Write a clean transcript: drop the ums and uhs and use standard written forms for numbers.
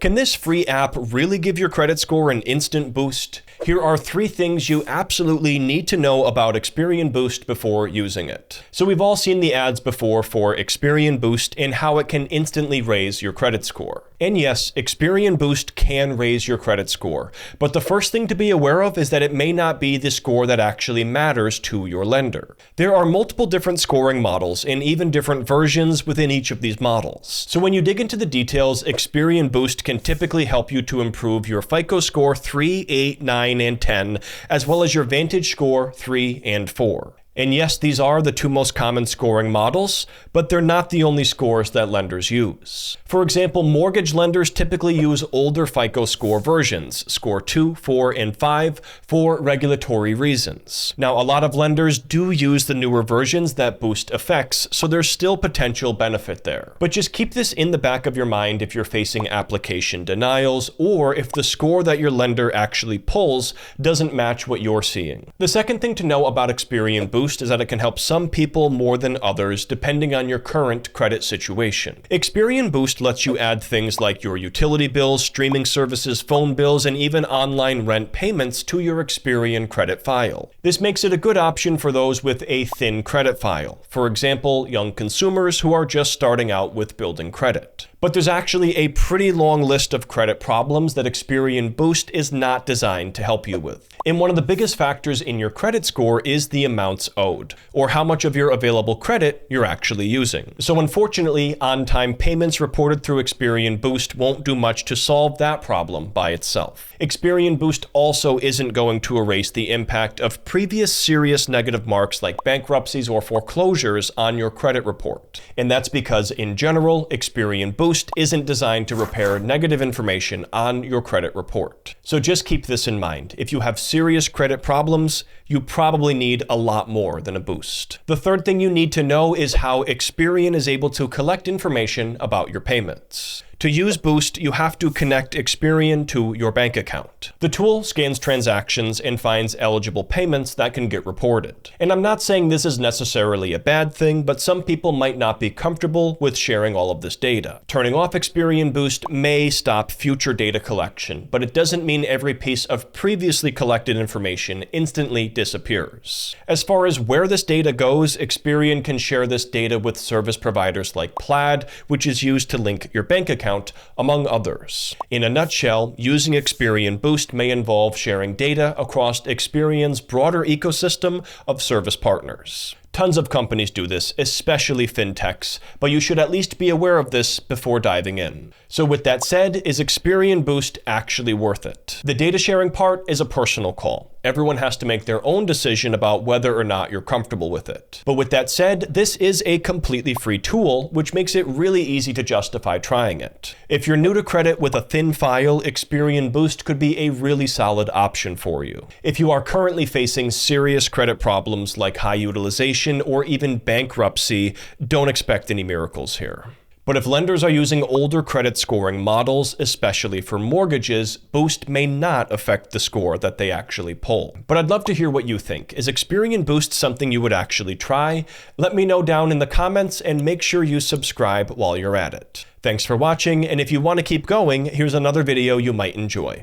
Can this free app really give your credit score an instant boost? Here are 3 things you absolutely need to know about Experian Boost before using it. So we've all seen the ads before for Experian Boost and how it can instantly raise your credit score. And yes, Experian Boost can raise your credit score, but the first thing to be aware of is that it may not be the score that actually matters to your lender. There are multiple different scoring models and even different versions within each of these models. So when you dig into the details, Experian Boost can typically help you to improve your FICO score 3, 8, 9, and 10, as well as your Vantage score 3 and 4. And yes, these are the 2 most common scoring models, but they're not the only scores that lenders use. For example, mortgage lenders typically use older FICO score versions, score 2, 4, and 5, for regulatory reasons. Now, a lot of lenders do use the newer versions that Boost affects, so there's still potential benefit there. But just keep this in the back of your mind if you're facing application denials, or if the score that your lender actually pulls doesn't match what you're seeing. The second thing to know about Experian Boost is that it can help some people more than others depending on your current credit situation. Experian Boost lets you add things like your utility bills, streaming services, phone bills, and even online rent payments to your Experian credit file. This makes it a good option for those with a thin credit file. For example, young consumers who are just starting out with building credit. But there's actually a pretty long list of credit problems that Experian Boost is not designed to help you with. And one of the biggest factors in your credit score is the amounts owed, or how much of your available credit you're actually using. So unfortunately, on-time payments reported through Experian Boost won't do much to solve that problem by itself. Experian Boost also isn't going to erase the impact of previous serious negative marks like bankruptcies or foreclosures on your credit report. And that's because, in general, Experian Boost isn't designed to repair negative information on your credit report. So just keep this in mind. If you have serious credit problems, you probably need a lot more than a boost. The third thing you need to know is how Experian is able to collect information about your payments. To use Boost, you have to connect Experian to your bank account. The tool scans transactions and finds eligible payments that can get reported. And I'm not saying this is necessarily a bad thing, but some people might not be comfortable with sharing all of this data. Turning off Experian Boost may stop future data collection, but it doesn't mean every piece of previously collected information instantly disappears. As far as where this data goes, Experian can share this data with service providers like Plaid, which is used to link your bank account, among others. In a nutshell, using Experian Boost may involve sharing data across Experian's broader ecosystem of service partners. Tons of companies do this, especially fintechs, but you should at least be aware of this before diving in. So with that said, is Experian Boost actually worth it? The data sharing part is a personal call. Everyone has to make their own decision about whether or not you're comfortable with it. But with that said, this is a completely free tool, which makes it really easy to justify trying it. If you're new to credit with a thin file, Experian Boost could be a really solid option for you. If you are currently facing serious credit problems like high utilization or even bankruptcy, don't expect any miracles here. But if lenders are using older credit scoring models, especially for mortgages, Boost may not affect the score that they actually pull. But I'd love to hear what you think. Is Experian Boost something you would actually try? Let me know down in the comments, and make sure you subscribe while you're at it. Thanks for watching, and if you want to keep going, here's another video you might enjoy.